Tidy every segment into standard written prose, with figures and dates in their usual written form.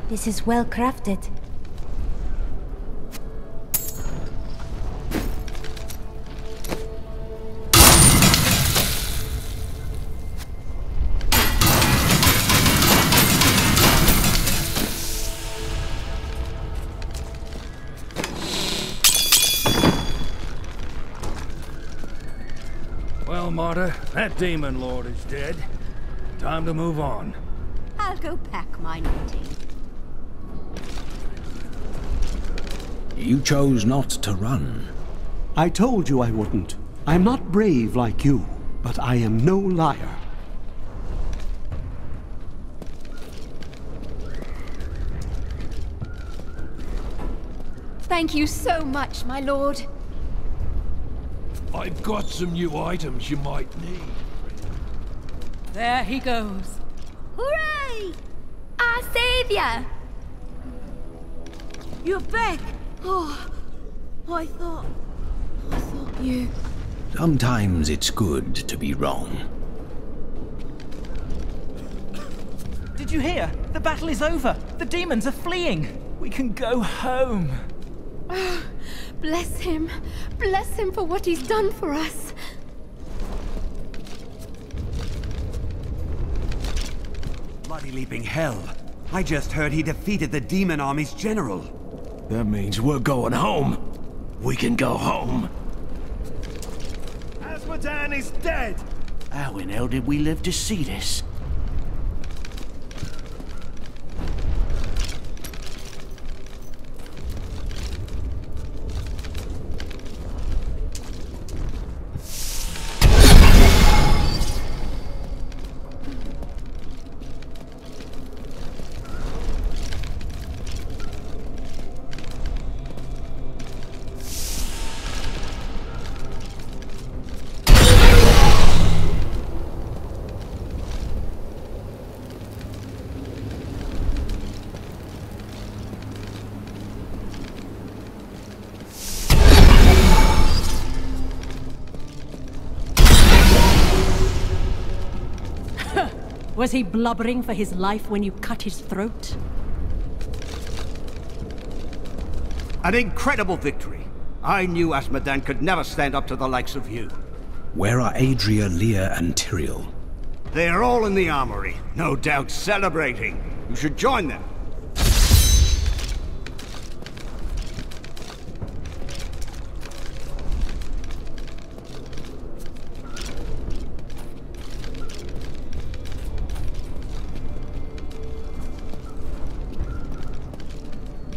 This is well crafted. Well, Marta, that demon lord is dead. Time to move on. I'll go pack my knitting. You chose not to run. I told you I wouldn't. I'm not brave like you, but I am no liar. Thank you so much, my lord. I've got some new items you might need. There he goes. Hooray! Our savior! You're back! Oh, I thought you... Sometimes it's good to be wrong. Did you hear? The battle is over. The demons are fleeing. We can go home. Oh, bless him. Bless him for what he's done for us. Bloody leaping hell. I just heard he defeated the demon army's general. That means we're going home. We can go home. Asmodan is dead! How in hell did we live to see this? Was he blubbering for his life when you cut his throat? An incredible victory. I knew Asmodan could never stand up to the likes of you. Where are Adria, Leah, and Tyrael? They are all in the armory, no doubt celebrating. You should join them.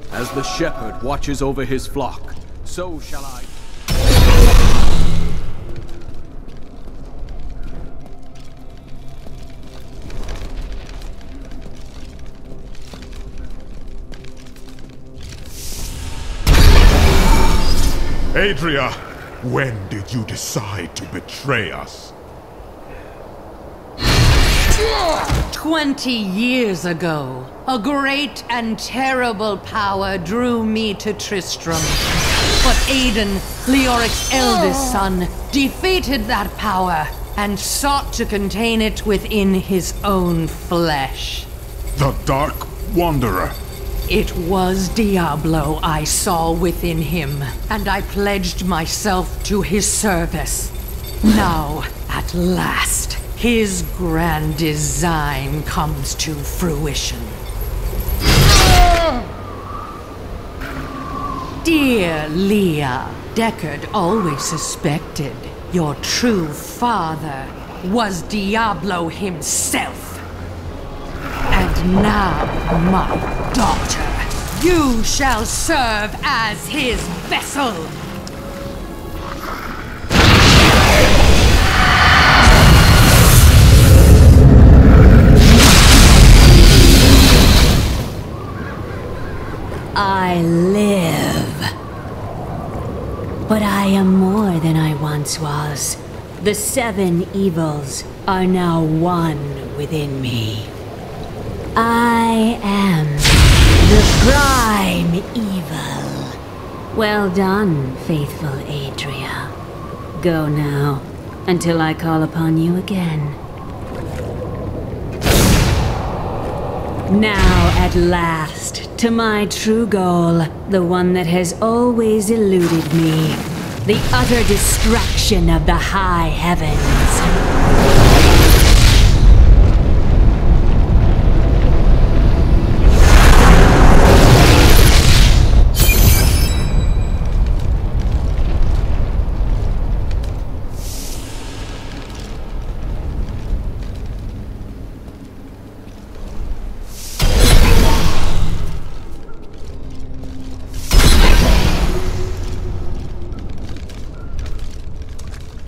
As the shepherd watches over his flock, so shall I. Adria, when did you decide to betray us? 20 years ago, a great and terrible power drew me to Tristram. But Aiden, Leoric's eldest son, defeated that power and sought to contain it within his own flesh. The Dark Wanderer. It was Diablo I saw within him, and I pledged myself to his service. Now, at last, his grand design comes to fruition. Dear Leah, Deckard always suspected your true father was Diablo himself. And now, my daughter, you shall serve as his vessel. I live. But I am more than I once was. The 7 evils are now one within me. I am the prime evil. Well done, faithful Adria. Go now, until I call upon you again. Now, at last, to my true goal, the one that has always eluded me. The utter destruction of the high heavens.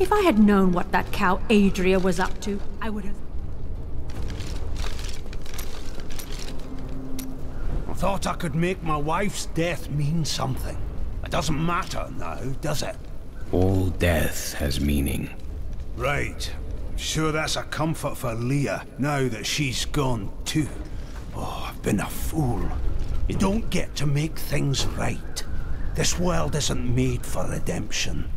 If I had known what that cow Adria was up to, I would have... I thought I could make my wife's death mean something. It doesn't matter now, does it? All death has meaning. Right. Sure that's a comfort for Leah, now that she's gone too. Oh, I've been a fool. You don't get to make things right. This world isn't made for redemption.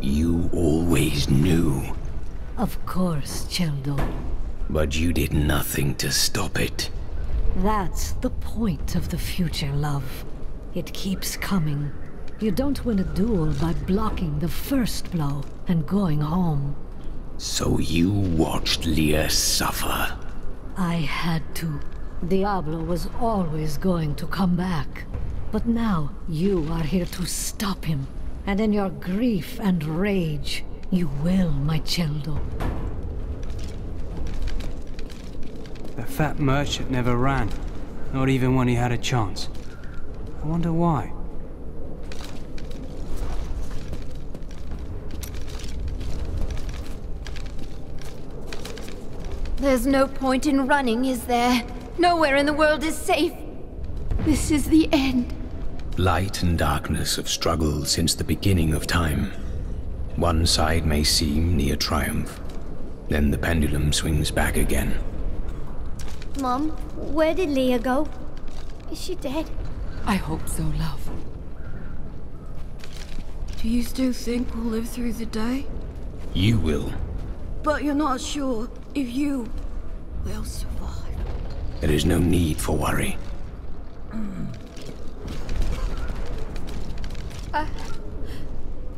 You always knew. Of course, Cheldo. But you did nothing to stop it. That's the point of the future, love. It keeps coming. You don't win a duel by blocking the first blow and going home. So you watched Leah suffer? I had to. Diablo was always going to come back. But now you are here to stop him. And in your grief and rage, you will, my Cheldo. The fat merchant never ran. Not even when he had a chance. I wonder why. There's no point in running, is there? Nowhere in the world is safe. This is the end. Light and darkness have struggled since the beginning of time. One side may seem near triumph. Then the pendulum swings back again. Mom, where did Leah go? Is she dead? I hope so, love. Do you still think we'll live through the day? You will. But you're not sure if you will survive. There is no need for worry.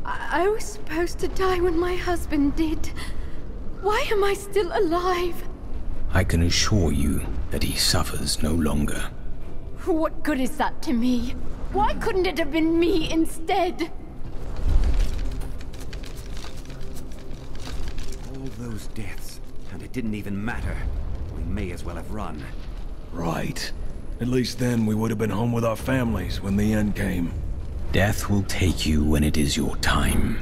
I was supposed to die when my husband did. Why am I still alive? I can assure you that he suffers no longer. What good is that to me? Why couldn't it have been me instead? All those deaths, and it didn't even matter. We may as well have run. Right. At least then we would have been home with our families when the end came. Death will take you when it is your time.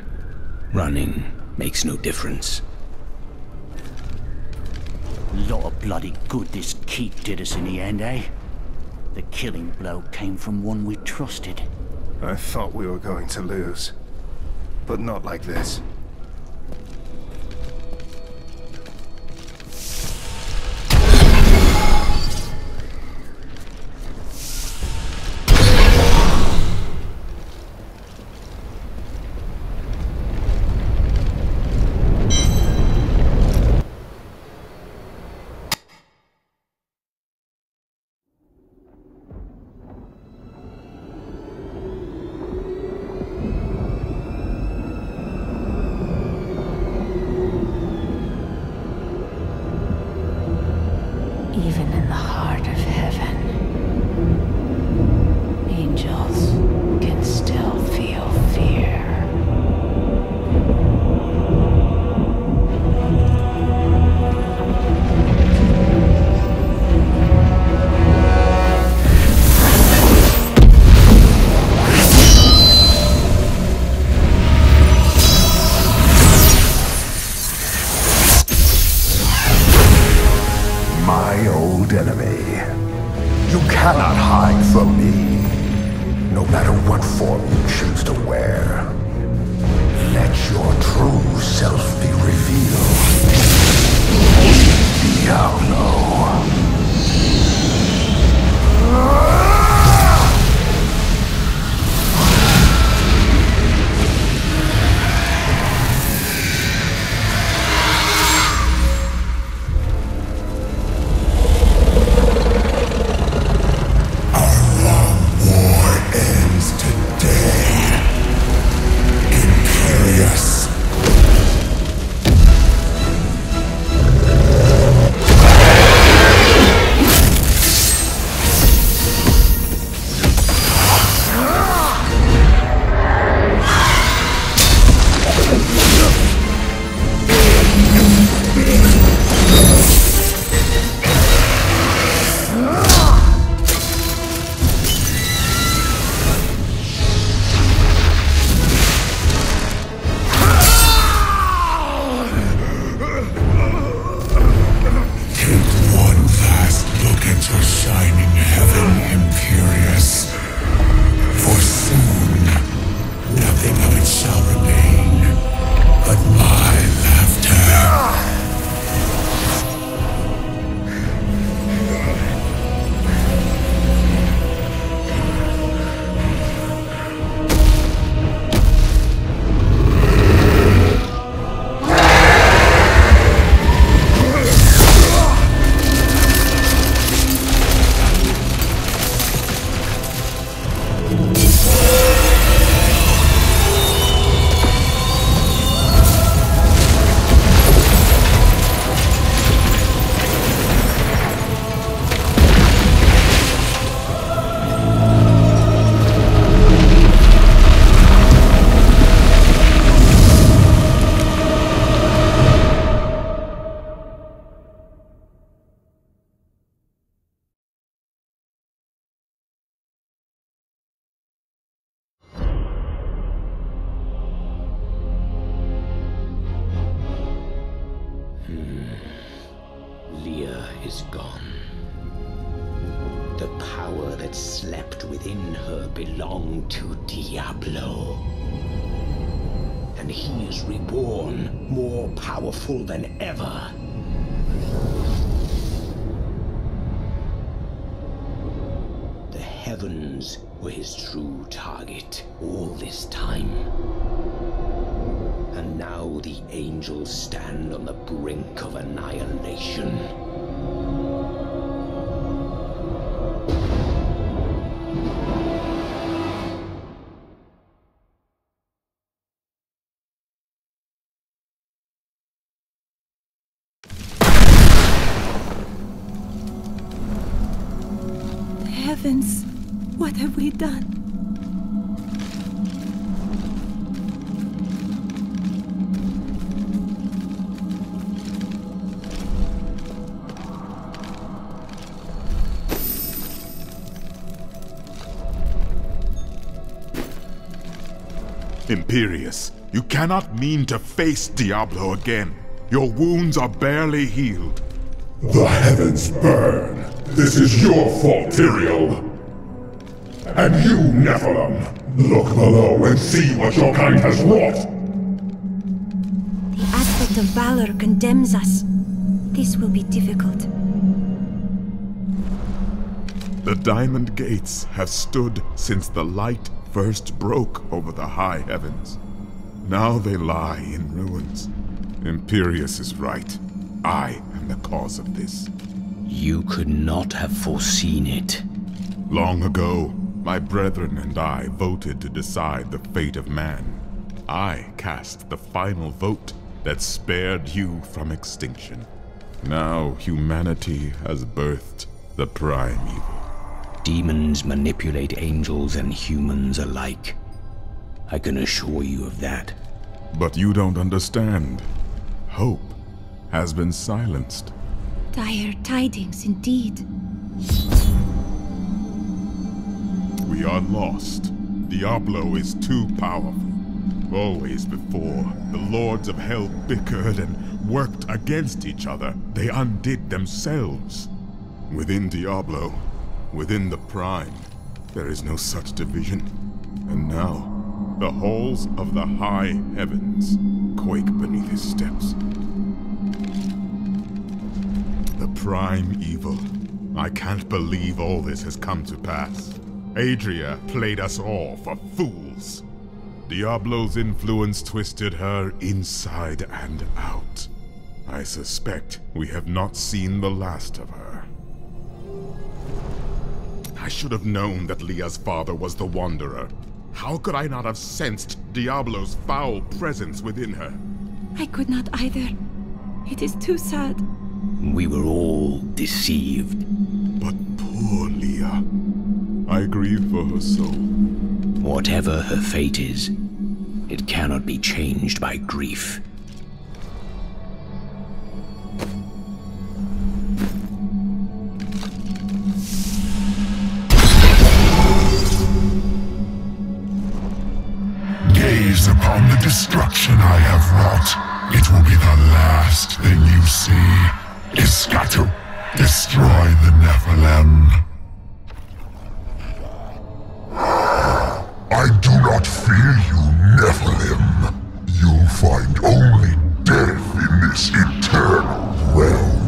Running makes no difference. Lot of bloody good this keep did us in the end, eh? The killing blow came from one we trusted. I thought we were going to lose. But not like this. Even in the heart of heaven, angels can still feel fear. My old enemy. You cannot hide from me, no matter what form you choose to wear. Let your true self be revealed. Diablo. is gone. The power that slept within her belonged to Diablo. And he is reborn, more powerful than ever. The heavens were his true target all this time. And now the angels stand on the brink of annihilation. Heavens, what have we done? Imperius, you cannot mean to face Diablo again. Your wounds are barely healed. The heavens burn. This is your fault, Tyrael. And you, Nephilim, look below and see what your kind has wrought. The aspect of valor condemns us. This will be difficult. The Diamond Gates have stood since the light first broke over the high heavens. Now they lie in ruins. Imperius is right. I am the cause of this. You could not have foreseen it. Long ago, my brethren and I voted to decide the fate of man. I cast the final vote that spared you from extinction. Now humanity has birthed the prime evil. Demons manipulate angels and humans alike. I can assure you of that. But you don't understand. Hope has been silenced. Dire tidings indeed. We are lost. Diablo is too powerful. Always before, the lords of hell bickered and worked against each other. They undid themselves. Within Diablo, within the Prime, there is no such division. And now, the halls of the high heavens quake beneath his steps. The prime evil. I can't believe all this has come to pass. Adria played us all for fools. Diablo's influence twisted her inside and out. I suspect we have not seen the last of her. I should have known that Leah's father was the Wanderer. How could I not have sensed Diablo's foul presence within her? I could not either. It is too sad. We were all deceived. But poor Leah. I grieve for her soul. Whatever her fate is, it cannot be changed by grief. Gaze upon the destruction I have wrought. It will be the last thing you see. Iskatu, destroy the Nephilim. I do not fear you, Nephilim. You'll find only death in this eternal realm.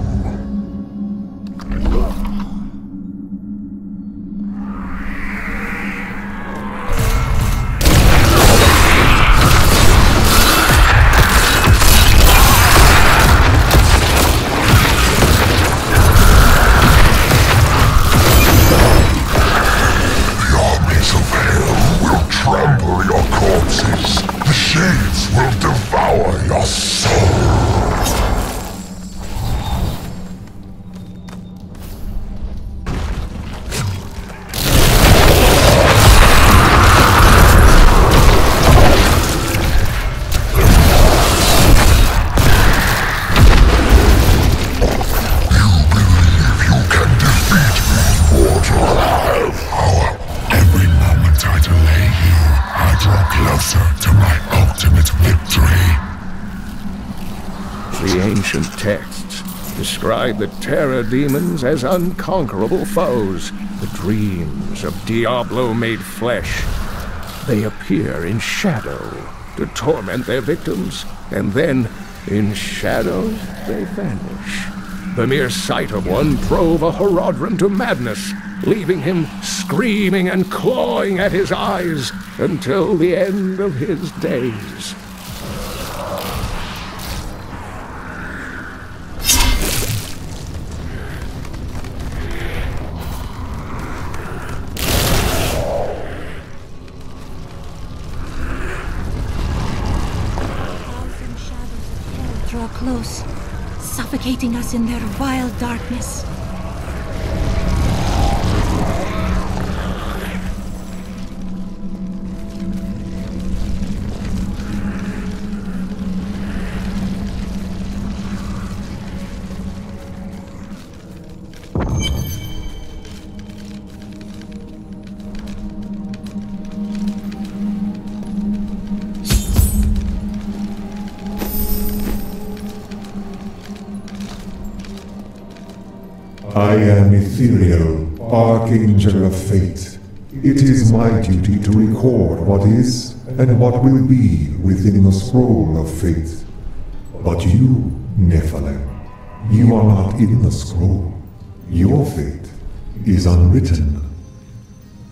The ancient texts describe the terror demons as unconquerable foes, the dreams of Diablo made flesh. They appear in shadow to torment their victims, and then, in shadows, they vanish. The mere sight of one drove a Horodrim to madness, leaving him screaming and clawing at his eyes until the end of his days. Draw close, suffocating us in their wild darkness. I am Ethereal, Archangel of Fate. It is my duty to record what is and what will be within the scroll of fate. But you, Nephilim, you are not in the scroll. Your fate is unwritten.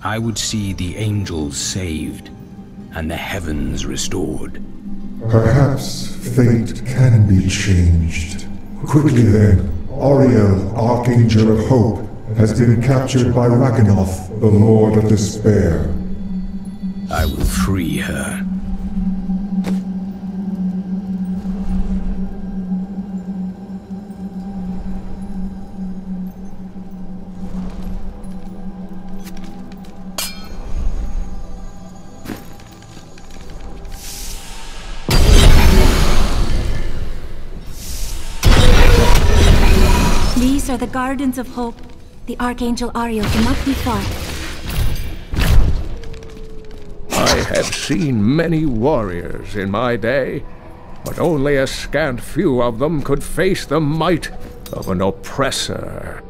I would see the angels saved and the heavens restored. Perhaps fate can be changed. Quickly then, Auriel, Archangel of Hope, has been captured by Raganoth, the Lord of Despair. I will free her. These are the Gardens of Hope. The Archangel Ariel cannot be far. I have seen many warriors in my day, but only a scant few of them could face the might of an oppressor.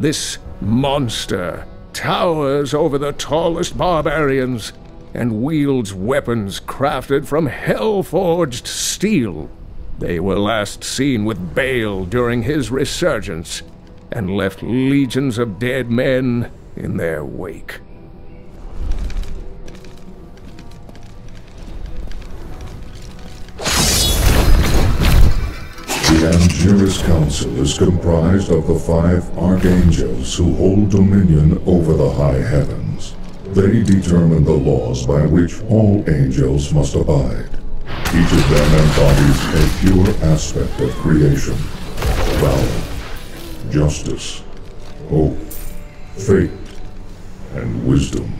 This monster towers over the tallest barbarians and wields weapons crafted from hell-forged steel. They were last seen with Baal during his resurgence, and left legions of dead men in their wake. The Angelus Council is comprised of the 5 archangels who hold dominion over the high heavens. They determine the laws by which all angels must abide. Each of them embodies a pure aspect of creation: valor, justice, hope, fate, and wisdom.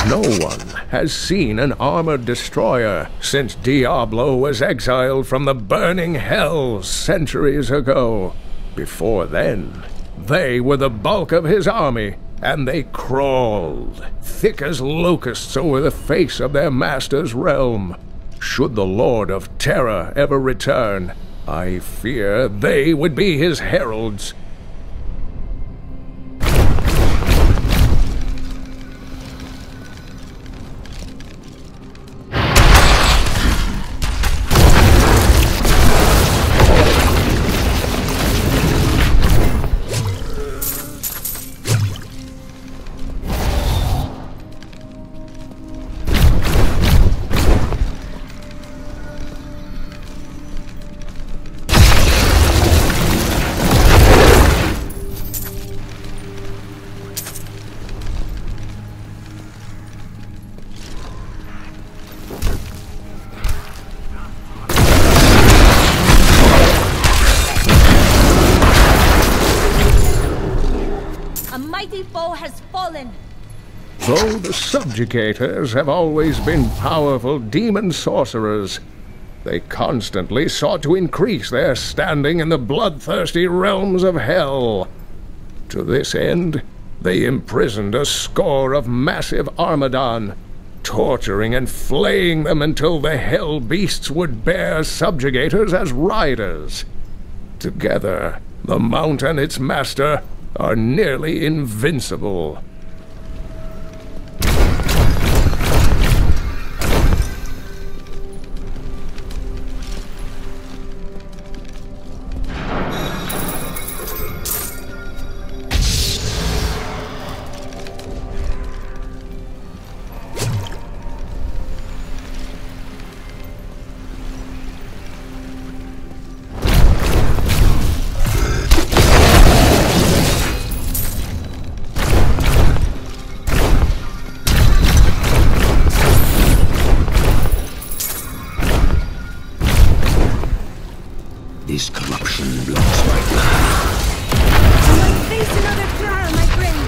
No one has seen an armored destroyer since Diablo was exiled from the burning hell centuries ago. Before then, they were the bulk of his army, and they crawled, thick as locusts, over the face of their master's realm. Should the Lord of Terror ever return, I fear they would be his heralds. Though the subjugators have always been powerful demon sorcerers, they constantly sought to increase their standing in the bloodthirsty realms of hell. To this end, they imprisoned a score of massive Armadon, torturing and flaying them until the hell beasts would bear subjugators as riders. Together, the Mount and its master are nearly invincible. This corruption blocks my path. You might face another trial, my friend.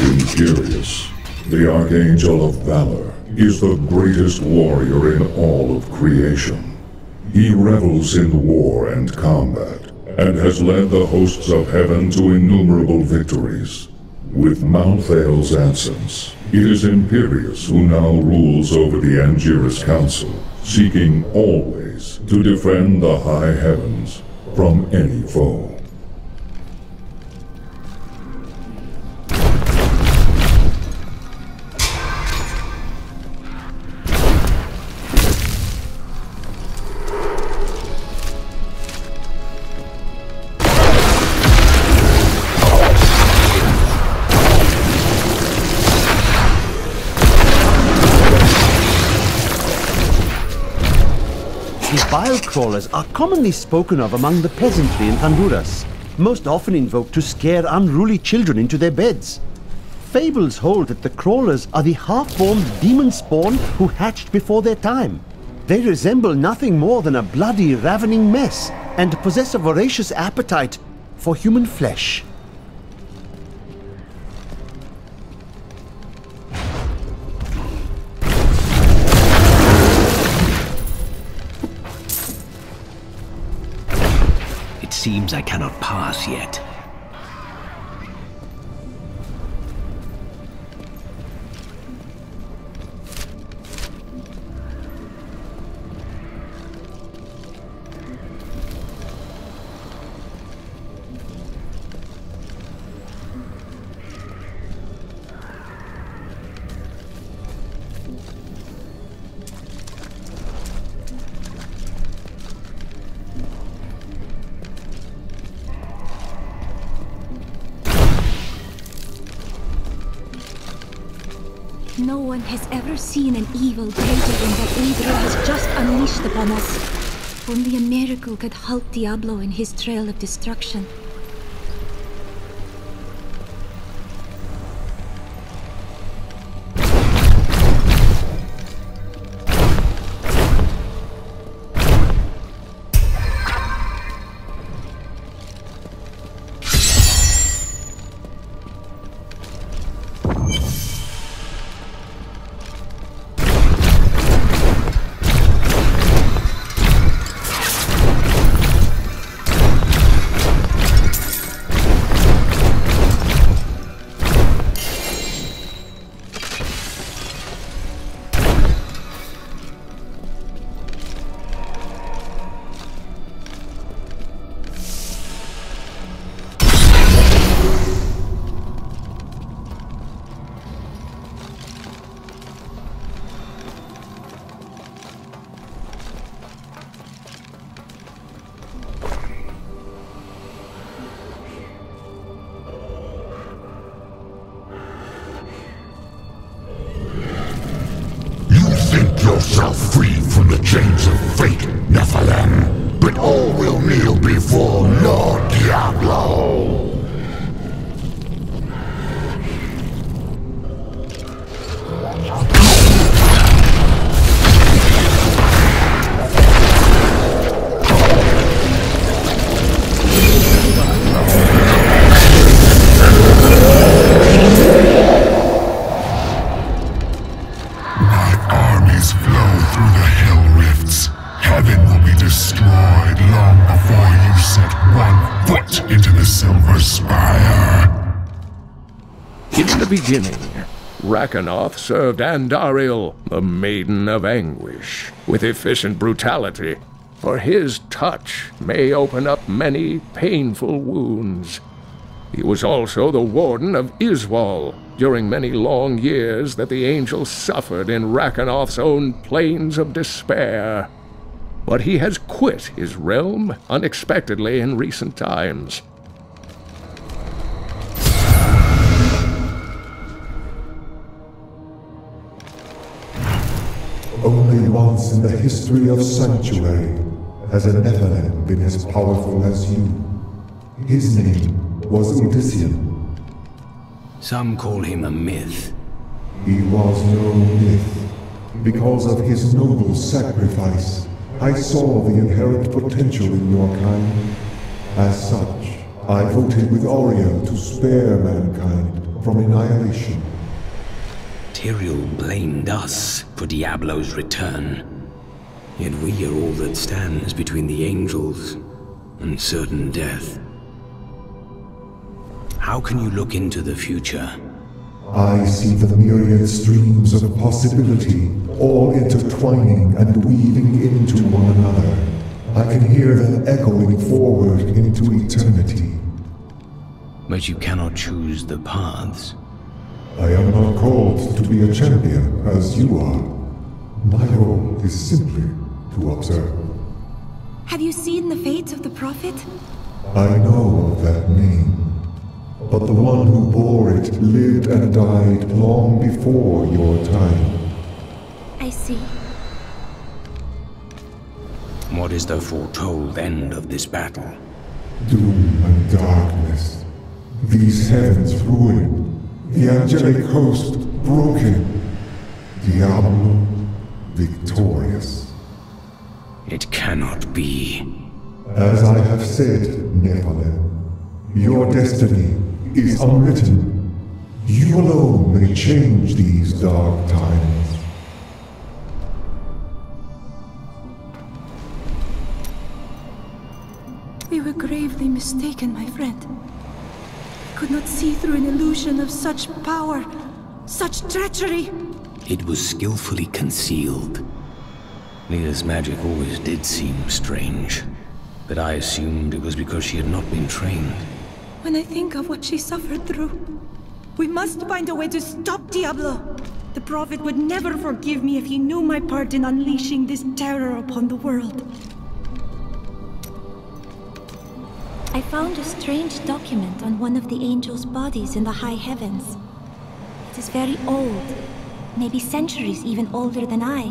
Imperius, the Archangel of Valor, is the greatest warrior in all of creation. He revels in war and combat, and has led the hosts of heaven to innumerable victories. With Malthael's absence, it is Imperius who now rules over the Angiras Council, seeking always to defend the high heavens from any foe. Bile crawlers are commonly spoken of among the peasantry in Honduras, most often invoked to scare unruly children into their beds. Fables hold that the crawlers are the half-formed demon spawn who hatched before their time. They resemble nothing more than a bloody, ravening mess, and possess a voracious appetite for human flesh. Seems I cannot pass yet. No one has ever seen an evil greater than what Adria has just unleashed upon us. Only a miracle could halt Diablo in his trail of destruction. yourself free from the chains of fate, Nephilim, but all will kneel before Lord Diablo. Heaven will be destroyed long before you set one conspire. In the beginning, Rakanoth served Andariel, the Maiden of Anguish, with efficient brutality, for his touch may open up many painful wounds. He was also the warden of Iswal during many long years that the angel suffered in Rakanoth's own plains of despair. But he has quit his realm unexpectedly in recent times. Only once in the history of Sanctuary has a Nephilim been as powerful as you. His name was Odyssean. Some call him a myth. He was no myth. Because of his noble sacrifice, I saw the inherent potential in your kind. As such, I voted with Auriel to spare mankind from annihilation. Tyrael blamed us for Diablo's return. Yet we are all that stands between the angels and certain death. How can you look into the future? I see the myriad streams of possibility, all intertwining and weaving into one another. I can hear them echoing forward into eternity. But you cannot choose the paths. I am not called to be a champion, as you are. My role is simply to observe. Have you seen the fate of the Prophet? I know of that name. But the one who bore it lived and died long before your time. I see. What is the foretold end of this battle? Doom and darkness. These heavens ruined. The angelic host broken. Diablo victorious. It cannot be. As I have said, Nephilim, your destiny is unwritten. You alone may change these dark times. We were gravely mistaken, my friend. We could not see through an illusion of such power, such treachery. It was skillfully concealed. Leah's magic always did seem strange, but I assumed it was because she had not been trained. When I think of what she suffered through, we must find a way to stop Diablo. The Prophet would never forgive me if he knew my part in unleashing this terror upon the world. I found a strange document on one of the angels' bodies in the high heavens. It is very old, maybe centuries even older than I.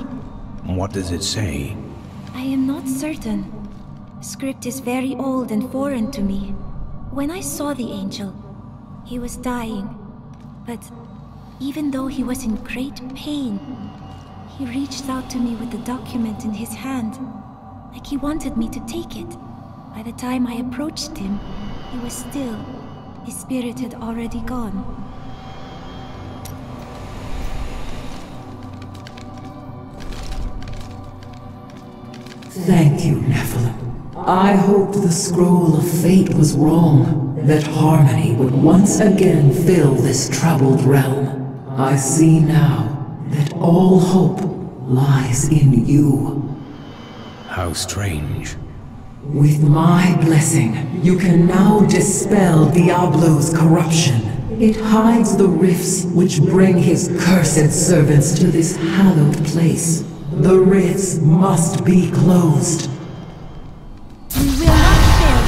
What does it say? I am not certain. The script is very old and foreign to me. When I saw the angel, he was dying, but even though he was in great pain, he reached out to me with the document in his hand, like he wanted me to take it. By the time I approached him, he was still. His spirit had already gone. Thank you, Nephilim. I hoped the scroll of fate was wrong, that harmony would once again fill this troubled realm. I see now that all hope lies in you. How strange. With my blessing, you can now dispel Diablo's corruption. It hides the rifts which bring his cursed servants to this hallowed place. The rifts must be closed. We will not fail.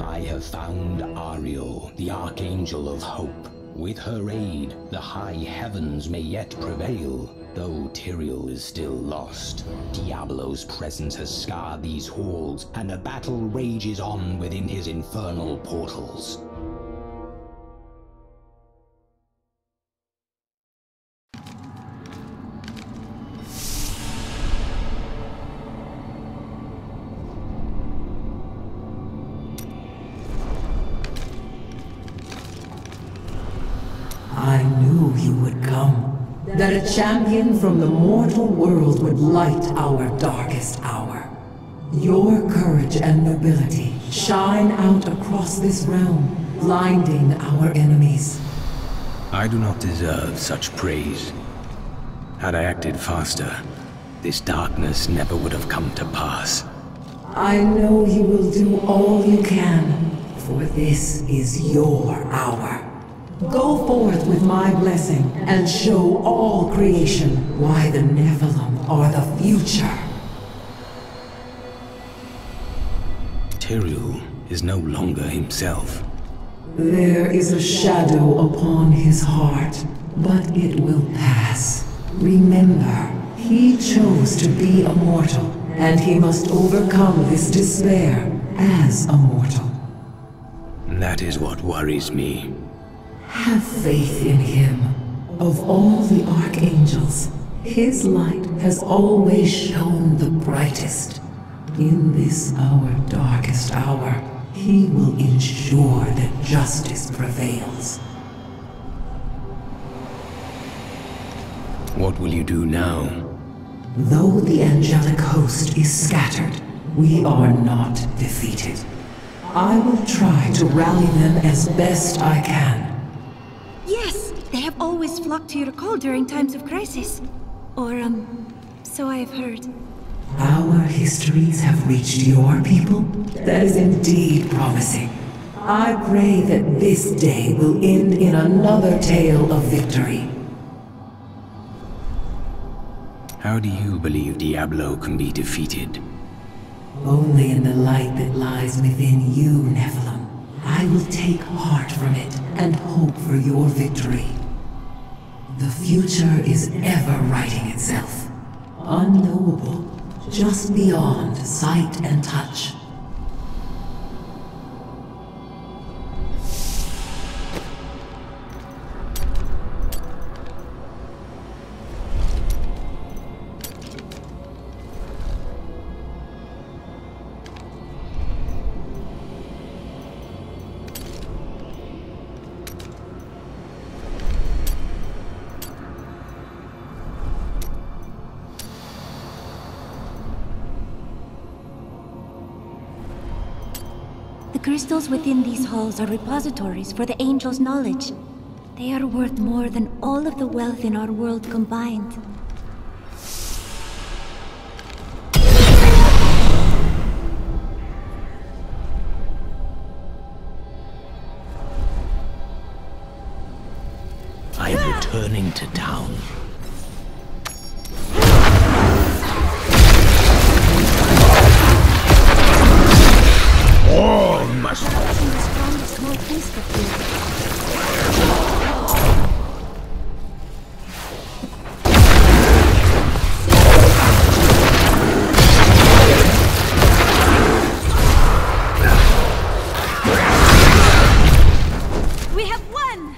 I have found Ariel, the Archangel of Hope. With her aid, the high heavens may yet prevail. Though Tyrael is still lost, Diablo's presence has scarred these halls, and a battle rages on within his infernal portals. I knew you would come. That a champion from the mortal world would light our darkest hour. Your courage and nobility shine out across this realm, blinding our enemies. I do not deserve such praise. Had I acted faster, this darkness never would have come to pass. I know you will do all you can, for this is your hour. Go forth with my blessing and show all creation why the Nephilim are the future. Tyrael is no longer himself. There is a shadow upon his heart, but it will pass. Remember, he chose to be a mortal, and he must overcome this despair as a mortal. That is what worries me. Have faith in him. Of all the archangels, his light has always shone the brightest. In this our darkest hour, he will ensure that justice prevails. What will you do now? Though the angelic host is scattered, we are not defeated. I will try to rally them as best I can. Yes, they have always flocked to your call during times of crisis. Or, so I have heard. Our histories have reached your people? That is indeed promising. I pray that this day will end in another tale of victory. How do you believe Diablo can be defeated? Only in the light that lies within you, Nephilim. I will take heart from it and hope for your victory. The future is ever writing itself. Unknowable, just beyond sight and touch. The crystals within these halls are repositories for the angels' knowledge. They are worth more than all of the wealth in our world combined. I am returning to town. All must We have won!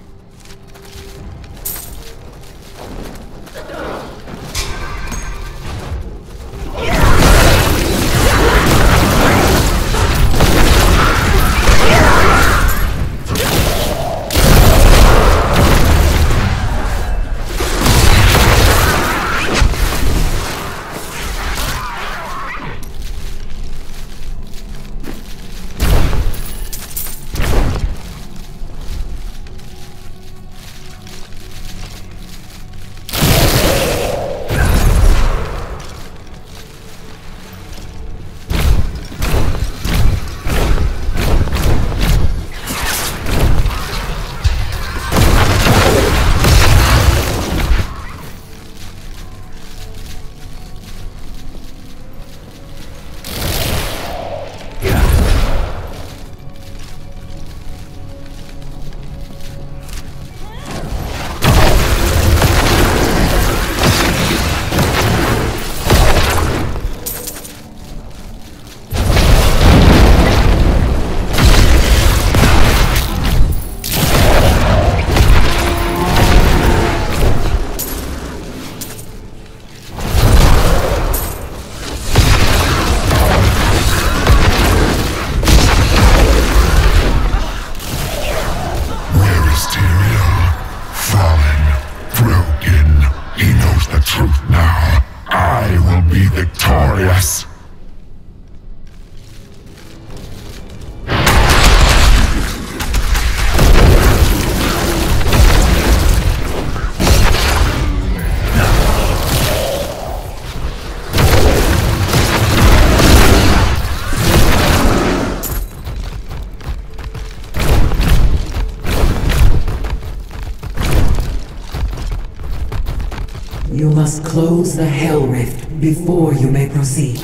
You must close the Hell Rift before you may proceed.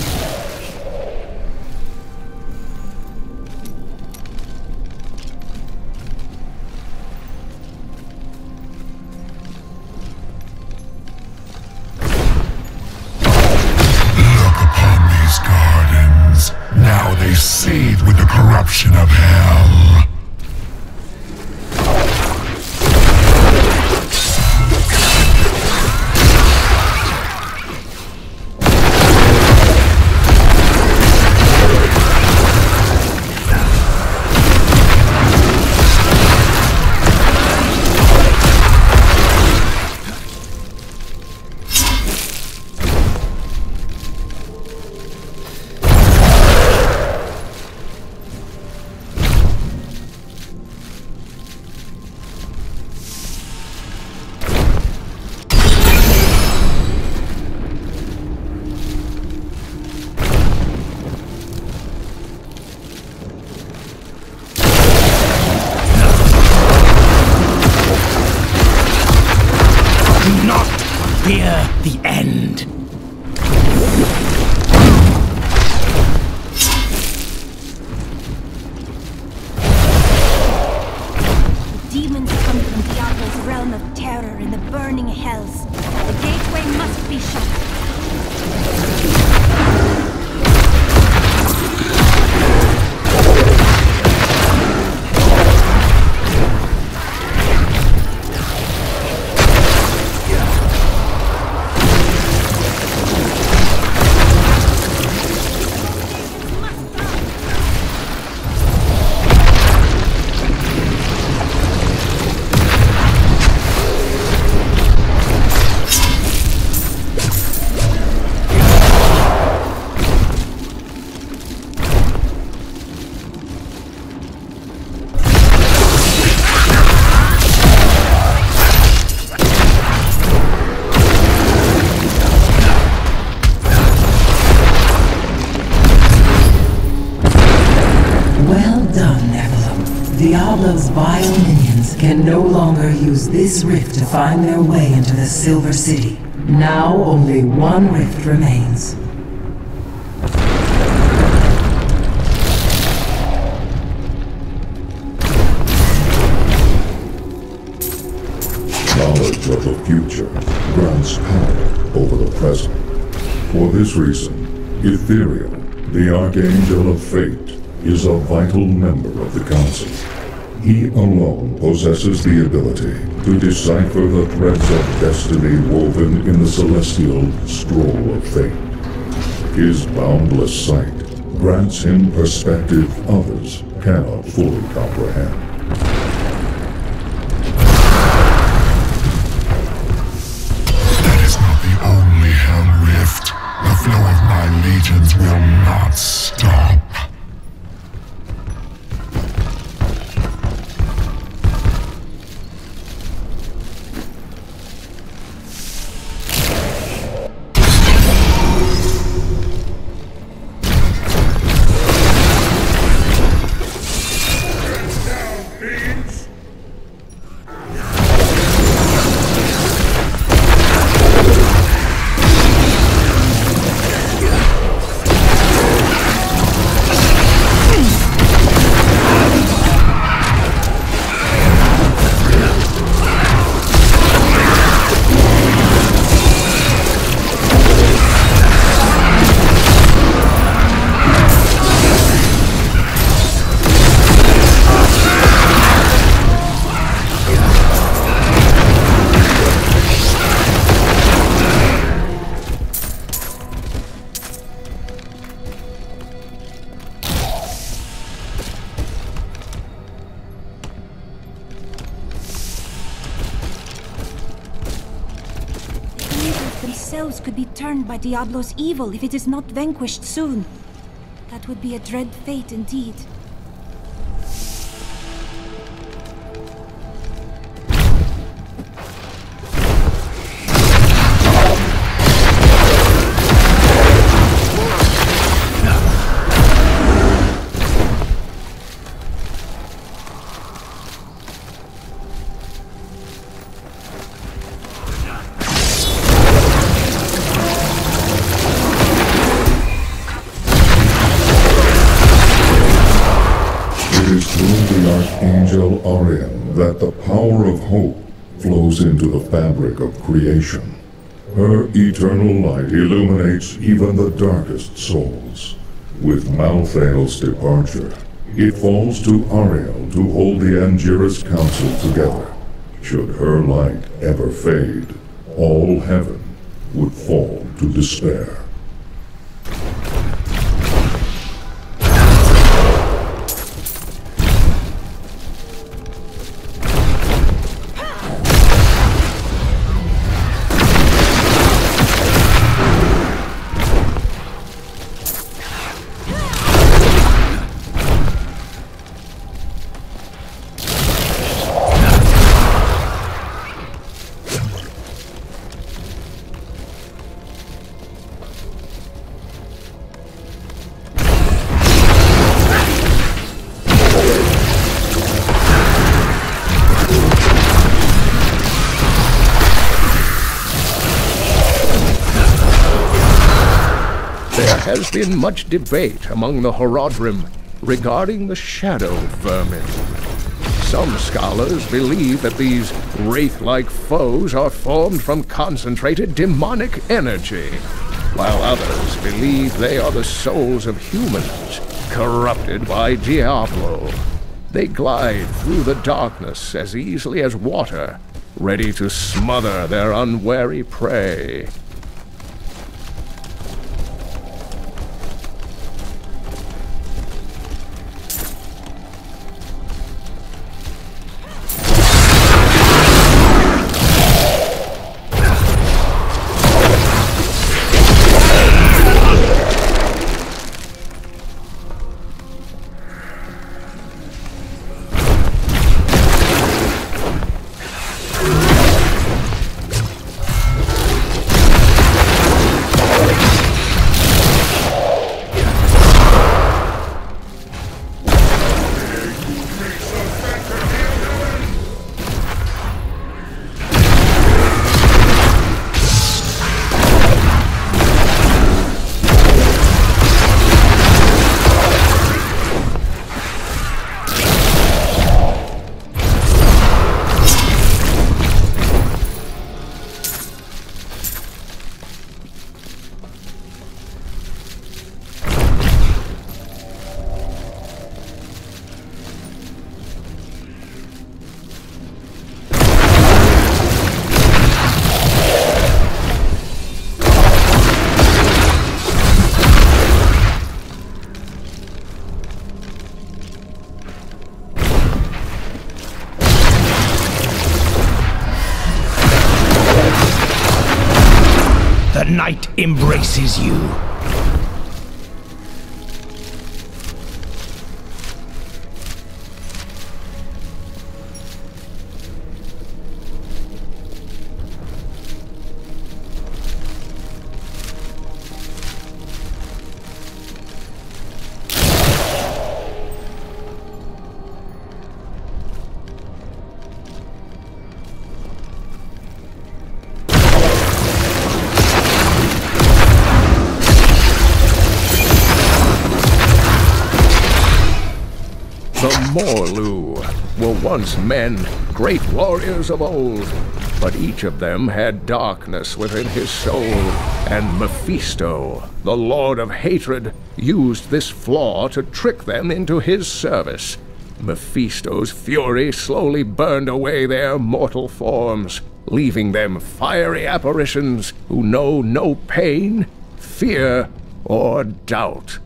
Now they seethe with the corruption of hell. Fear the end. The demons come from Diablo's realm of terror in the burning hells. The gateway must be shut. Diablo's vile minions can no longer use this rift to find their way into the Silver City. Now only one rift remains. Knowledge of the future grants power over the present. For this reason, Ethereal, the Archangel of Fate, is a vital member of the Council. He alone possesses the ability to decipher the threads of destiny woven in the celestial scroll of fate. His boundless sight grants him perspective others cannot fully comprehend. That is not the only Hell Rift. The flow of my legions will not stop. Themselves could be turned by Diablo's evil if it is not vanquished soon. That would be a dread fate indeed. the Archangel Arian that the power of hope flows into the fabric of creation. Her eternal light illuminates even the darkest souls. With Malthael's departure, it falls to Ariel to hold the Angiras Council together. Should her light ever fade, all heaven would fall to despair. There has been much debate among the Horadrim regarding the shadow vermin. Some scholars believe that these wraith-like foes are formed from concentrated demonic energy, while others believe they are the souls of humans corrupted by Diablo. They glide through the darkness as easily as water, ready to smother their unwary prey. The night embraces you. The Morlu were once men, great warriors of old, but each of them had darkness within his soul, and Mephisto, the Lord of Hatred, used this flaw to trick them into his service. Mephisto's fury slowly burned away their mortal forms, leaving them fiery apparitions who know no pain, fear, or doubt.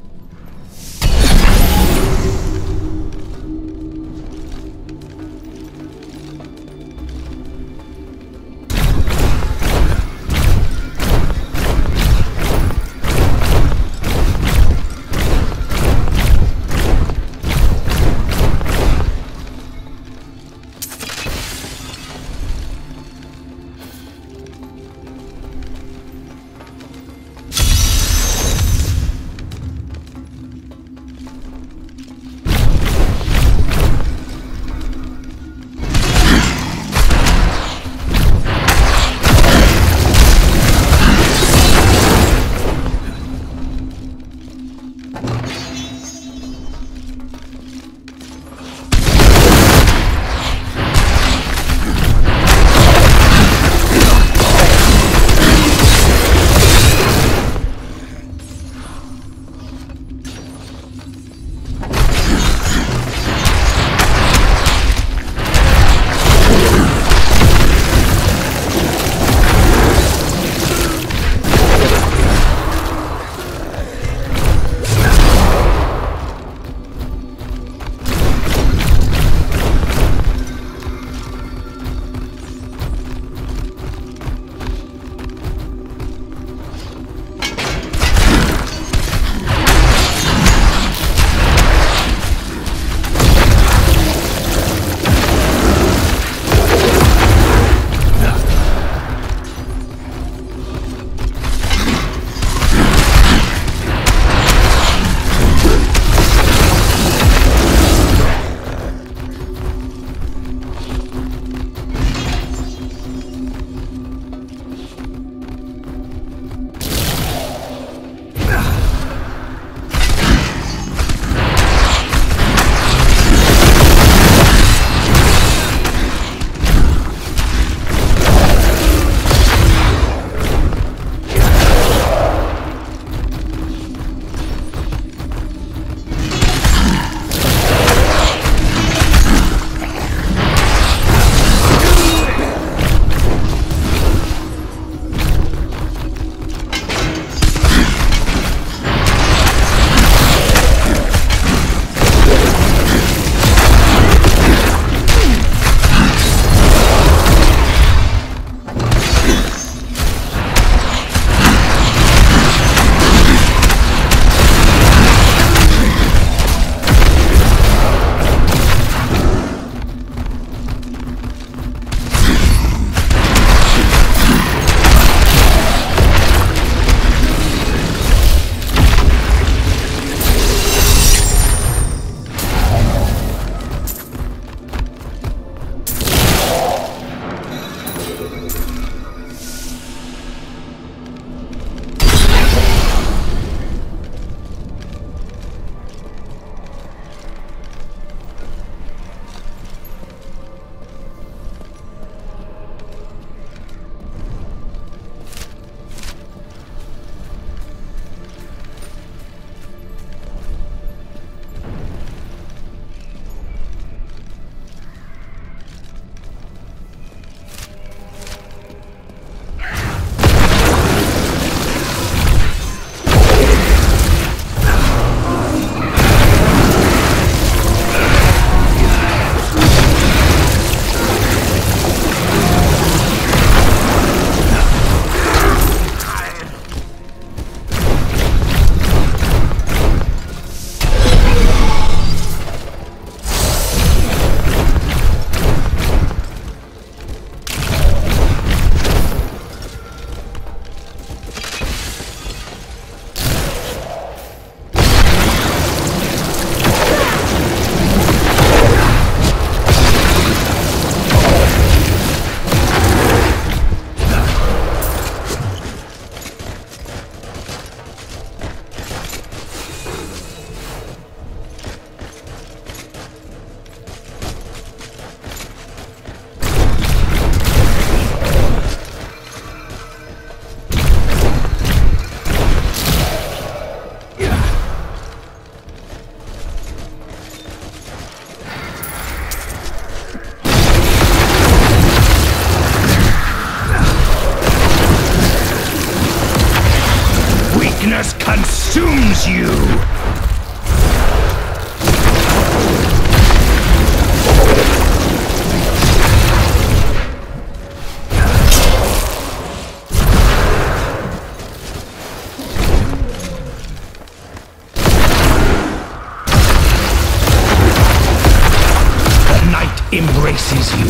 embraces you.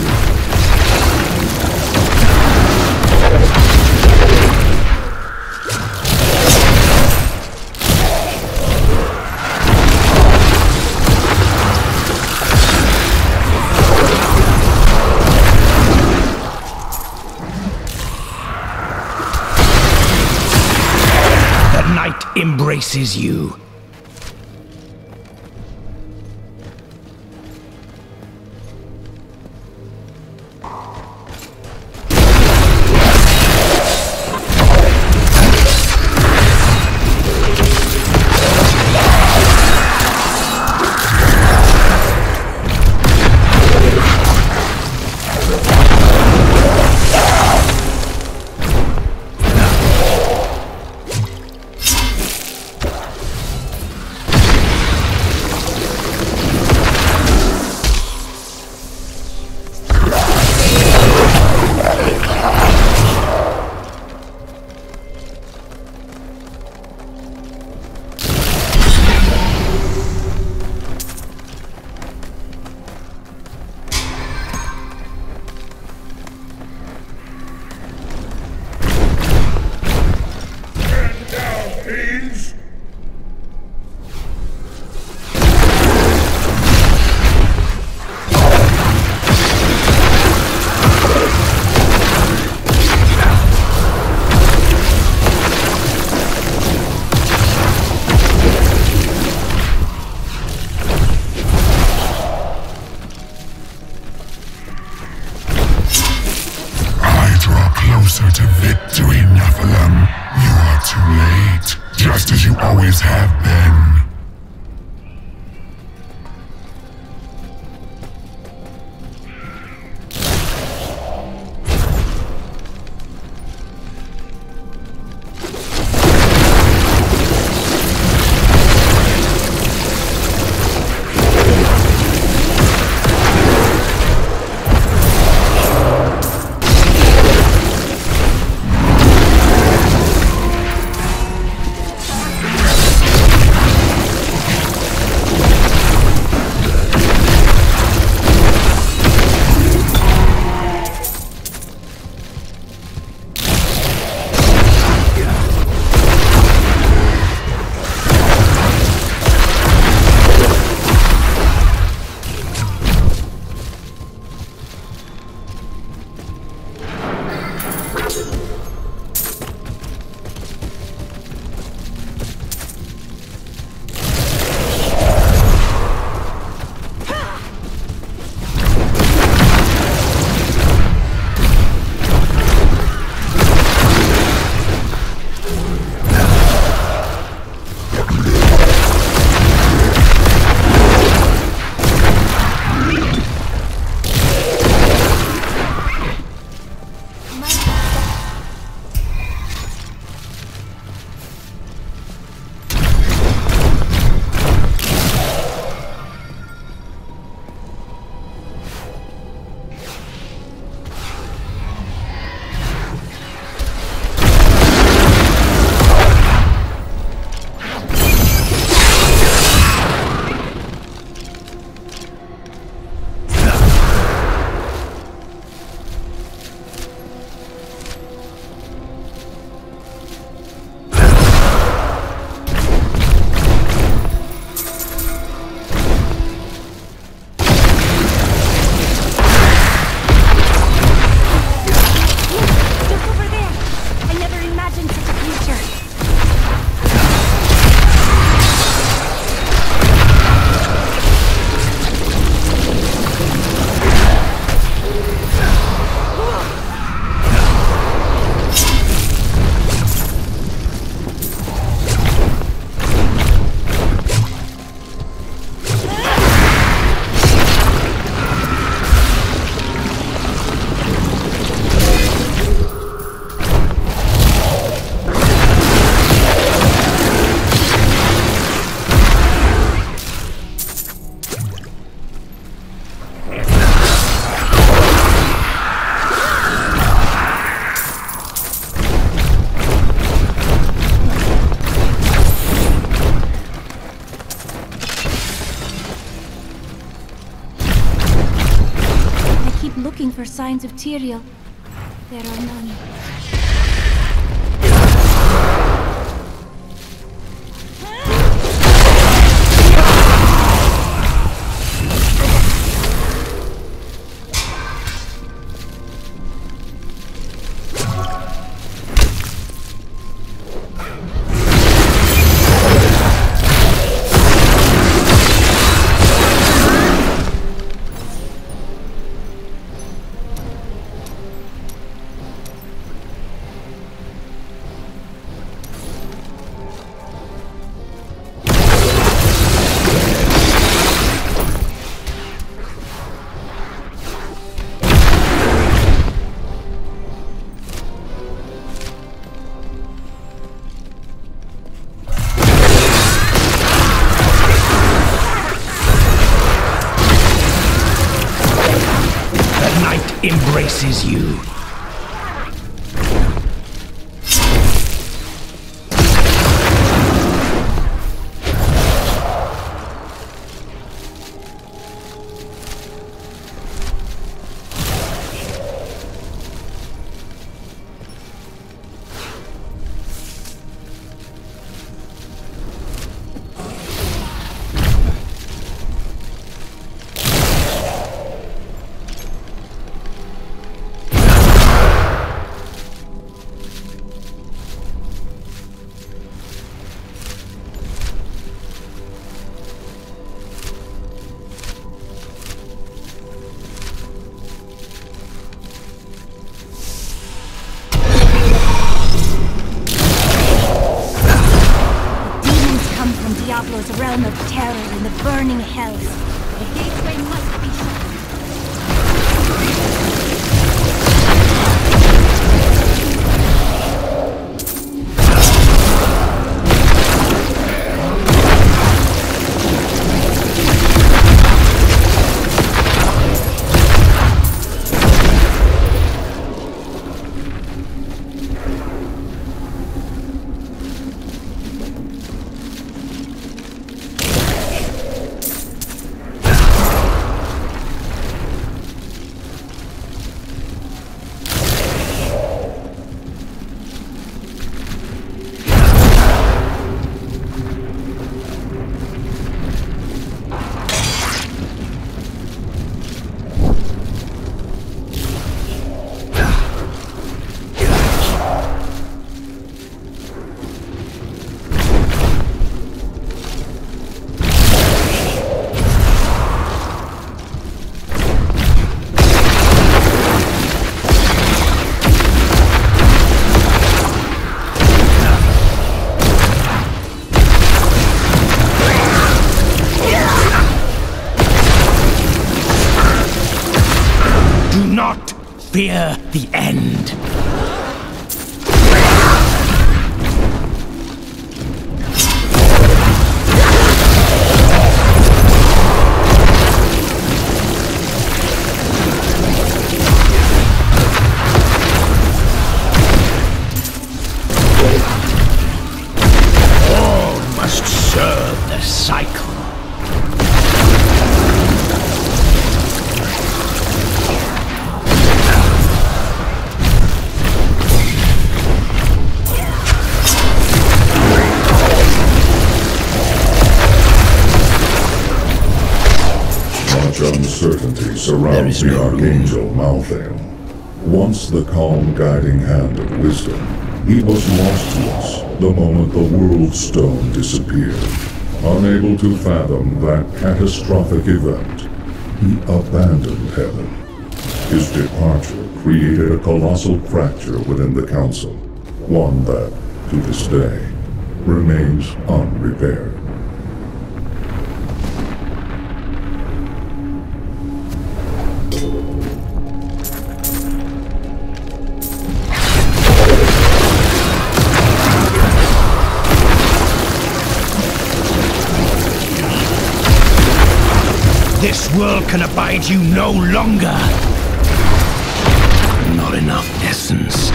The night embraces you. Closer to victory, Nephilim. You are too late, just as you always have been. keep looking for signs of Tyrael. There are none. Embraces you. Diablo's realm of terror in the burning hells. The gateway must be shut. Fear the end. All must serve the cycle. Uncertainty surrounds the Archangel Malthael. Once the calm guiding hand of wisdom, he was lost to us the moment the World Stone disappeared. Unable to fathom that catastrophic event, he abandoned heaven. His departure created a colossal fracture within the Council, one that, to this day, remains unrepaired. This world can abide you no longer. Not enough essence.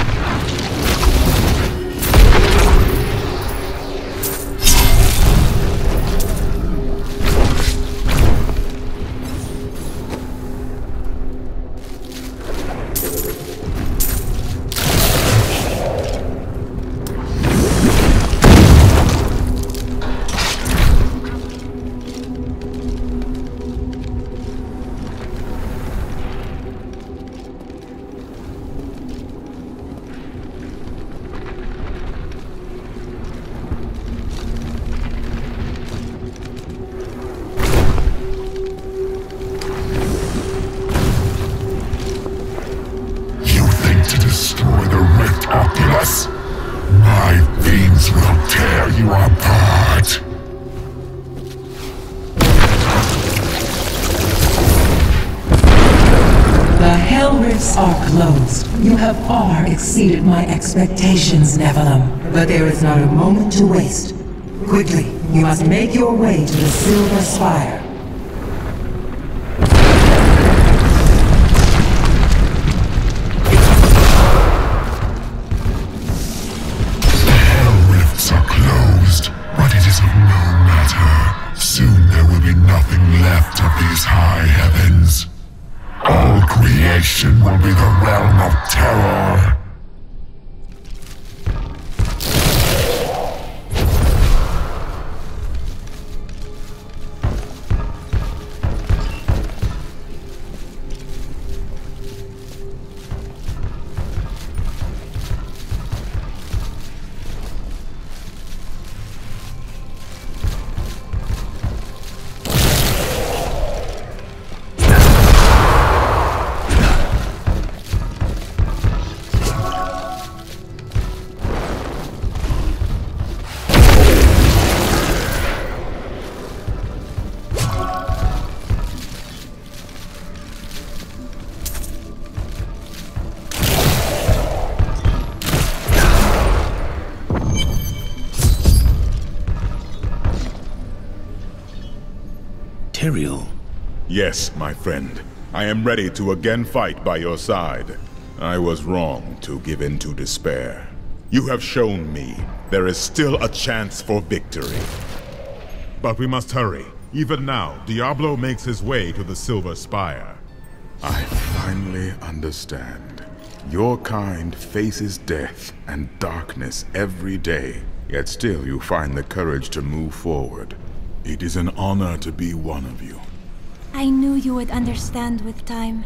us! My fiends will tear you apart! The Hell Rifts are closed. You have far exceeded my expectations, Nephilim. But there is not a moment to waste. Quickly, you must make your way to the Silver Spire. The Hell Rifts are closed, but it is of no matter. Soon there will be nothing left of these high heavens. All creation will be the realm of terror. Yes, my friend. I am ready to again fight by your side. I was wrong to give in to despair. You have shown me there is still a chance for victory. But we must hurry. Even now, Diablo makes his way to the Silver Spire. I finally understand. Your kind faces death and darkness every day, yet still you find the courage to move forward. It is an honor to be one of you. I knew you would understand with time.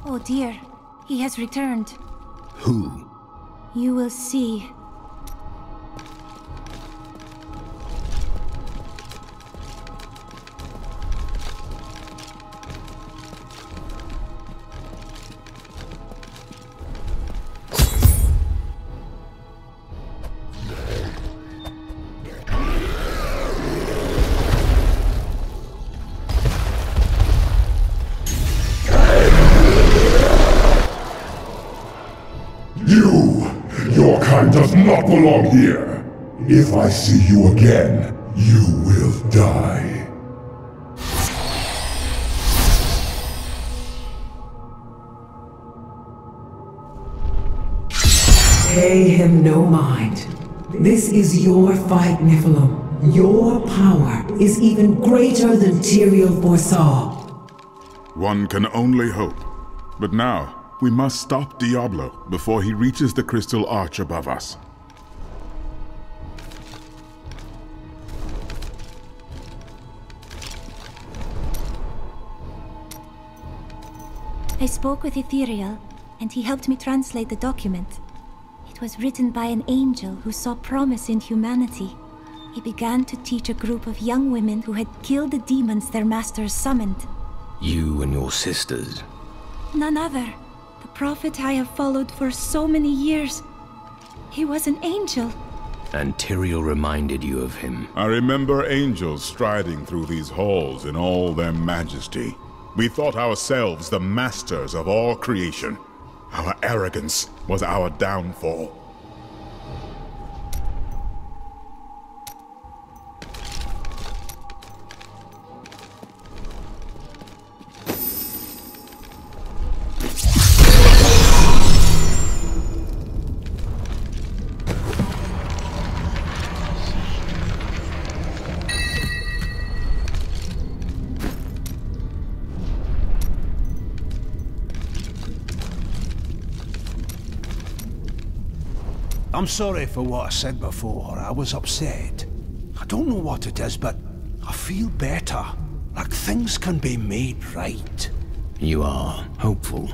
Oh dear, he has returned. Who? You will see. Your kind does not belong here. If I see you again, you will die. Pay him no mind. This is your fight, Nephilim. Your power is even greater than Tyrael foresaw. One can only hope. But now, we must stop Diablo before he reaches the crystal arch above us. I spoke with Ethereal, and he helped me translate the document. It was written by an angel who saw promise in humanity. He began to teach a group of young women who had killed the demons their masters summoned. You and your sisters? None other. The prophet I have followed for so many years. He was an angel. And Tyrael reminded you of him. I remember angels striding through these halls in all their majesty. We thought ourselves the masters of all creation. Our arrogance was our downfall. I'm sorry for what I said before. I was upset. I don't know what it is, but I feel better. Like things can be made right. You are hopeful.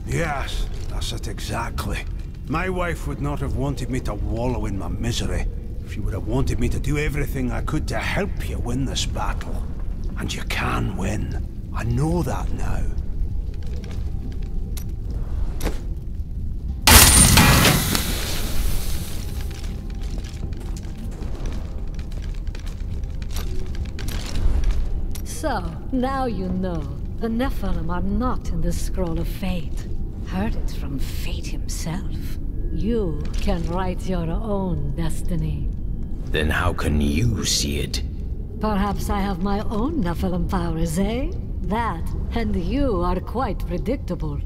Yes, that's it exactly. My wife would not have wanted me to wallow in my misery. She would have wanted me to do everything I could to help you win this battle. And you can win. I know that now. So, now you know. The Nephilim are not in the Scroll of Fate. Heard it from Fate himself. You can write your own destiny. Then how can you see it? Perhaps I have my own Nephilim powers, eh? That, and you are quite predictable.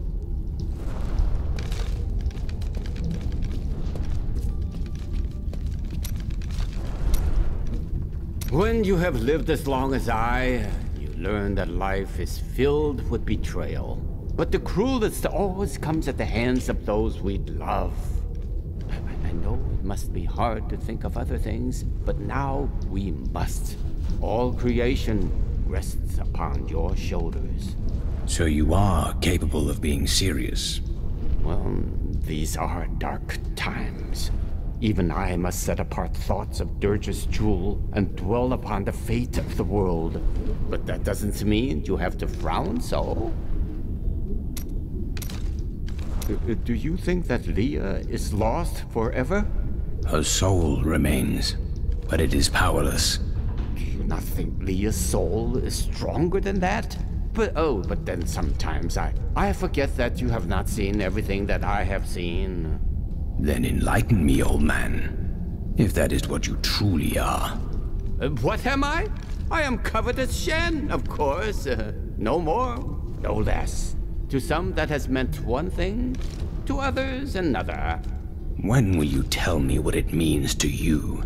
When you have lived as long as I, you learn that life is filled with betrayal. But the cruelest always comes at the hands of those we love. I know it must be hard to think of other things, but now we must. All creation rests upon your shoulders. So you are capable of being serious? Well, these are dark times. Even I must set apart thoughts of Dirge's jewel and dwell upon the fate of the world. But that doesn't mean you have to frown so. Do you think that Leah is lost forever? Her soul remains, but it is powerless. Do you not think Leah's soul is stronger than that? But then sometimes I forget that you have not seen everything that I have seen. Then enlighten me, old man. If that is what you truly are. What am I? I am covered as Shen, of course. No more, no less. To some that has meant one thing, to others another. When will you tell me what it means to you?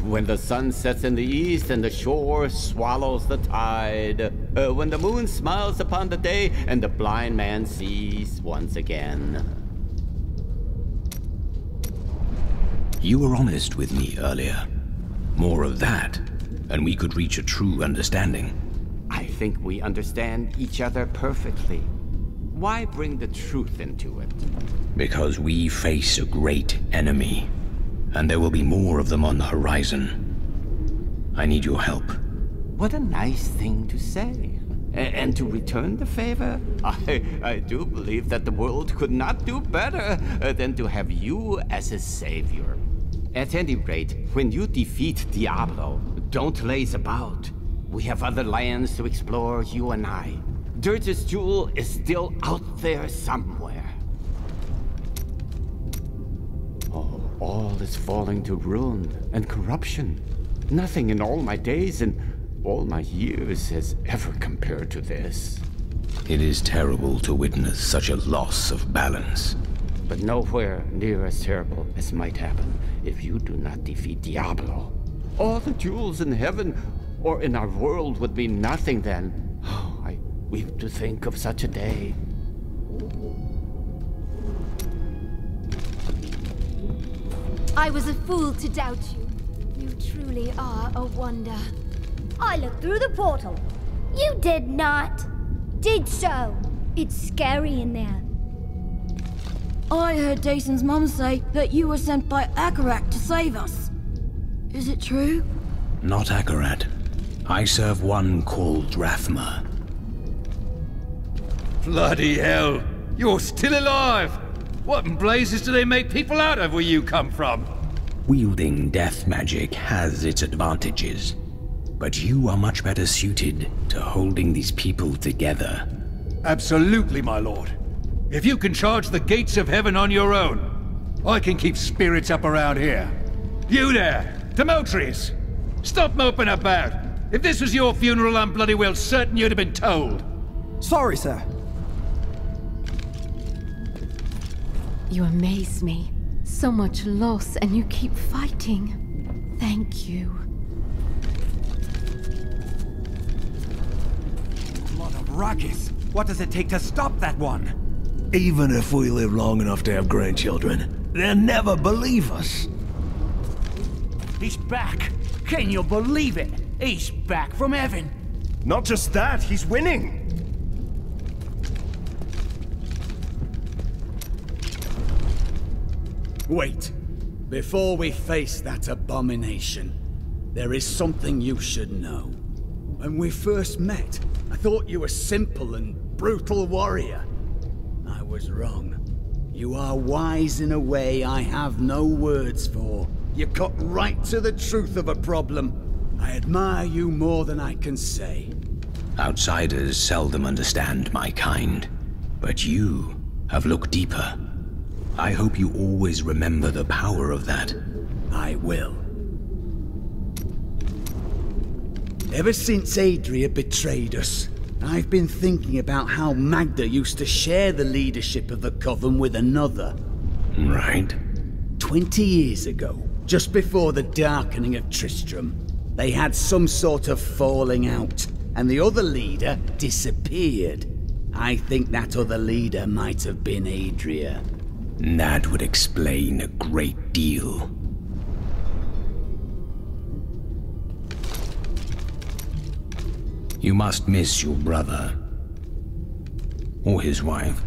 When the sun sets in the east and the shore swallows the tide. When the moon smiles upon the day and the blind man sees once again. You were honest with me earlier. More of that, and we could reach a true understanding. I think we understand each other perfectly. Why bring the truth into it? Because we face a great enemy, and there will be more of them on the horizon. I need your help. What a nice thing to say. And to return the favor, I do believe that the world could not do better than to have you as a savior. At any rate, when you defeat Diablo, don't laze about. We have other lands to explore, you and I. Dirge's jewel is still out there somewhere. Oh, all is falling to ruin and corruption. Nothing in all my days and all my years has ever compared to this. It is terrible to witness such a loss of balance. But nowhere near as terrible as might happen if you do not defeat Diablo. All the jewels in heaven or in our world would mean nothing then. Oh, I weep to think of such a day. I was a fool to doubt you. You truly are a wonder. I looked through the portal. You did not. Did so. It's scary in there. I heard Jason's mum say that you were sent by Akarat to save us. Is it true? Not Akarat. I serve one called Rathma. Bloody hell! You're still alive! What in blazes do they make people out of where you come from? Wielding death magic has its advantages, but you are much better suited to holding these people together. Absolutely, my lord. If you can charge the gates of heaven on your own, I can keep spirits up around here. You there, Demetrius! Stop moping about! If this was your funeral, I'm bloody well certain you'd have been told. Sorry, sir. You amaze me. So much loss, and you keep fighting. Thank you. A lot of ruckus. What does it take to stop that one? Even if we live long enough to have grandchildren, they'll never believe us. He's back. Can you believe it? He's back from heaven. Not just that, he's winning. Wait. Before we face that abomination, there is something you should know. When we first met, I thought you were a simple and brutal warrior. I was wrong. You are wise in a way I have no words for. You cut right to the truth of a problem. I admire you more than I can say. Outsiders seldom understand my kind, but you have looked deeper. I hope you always remember the power of that. I will. Ever since Adria betrayed us, I've been thinking about how Magda used to share the leadership of the Coven with another. Right. 20 years ago, just before the darkening of Tristram, they had some sort of falling out, and the other leader disappeared. I think that other leader might have been Adria. That would explain a great deal. You must miss your brother. Or his wife.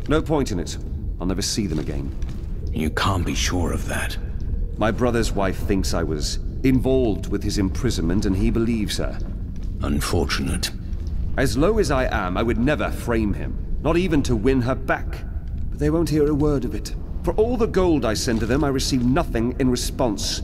No point in it. I'll never see them again. You can't be sure of that. My brother's wife thinks I was involved with his imprisonment, and he believes her. Unfortunate. As low as I am, I would never frame him. Not even to win her back. But they won't hear a word of it. For all the gold I send to them, I receive nothing in response.